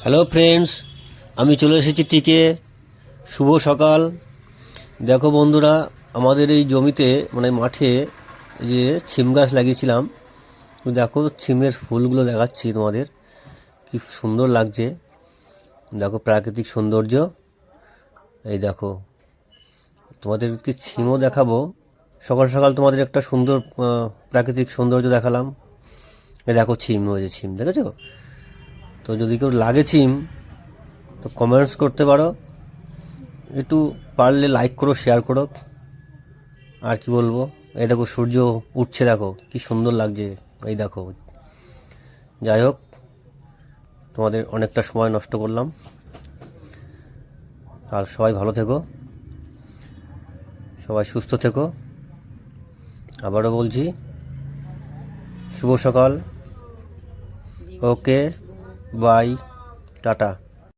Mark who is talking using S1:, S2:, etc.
S1: Hello friends, আমি চলে এসেছি টিকে। শুভ সকাল। দেখো বন্ধুরা, আমাদের এই জমিতে মানে মাঠে যে ছিম গাছ লাগিয়েছিলাম, দেখো ছিমের ফুলগুলো দেখাচ্ছি তোমাদের, কি সুন্দর লাগছে। দেখো প্রাকৃতিক সৌন্দর্য। এই দেখো, তোমাদের কি ছিমও দেখাবো। সকাল সকাল তোমাদের একটা সুন্দর প্রাকৃতিক সৌন্দর্য দেখালাম। এই দেখো ছিম হয়েছে, ছিম দেখেছো? তো যদি কেউ লাগে ছিম তো কমেন্টস করতে পারো, একটু পারলে লাইক করো, শেয়ার করো। আর কি বলবো, এই দেখো সূর্য উঠছে, দেখো কি সুন্দর লাগছে। এই দেখো, যাই হোক, তোমাদের অনেকটা সময় নষ্ট করলাম। আর সবাই ভালো থেকো, সবাই সুস্থ থেকো। আবারও বলছি, শুভ সকাল। ওকে, বাই, টাটা।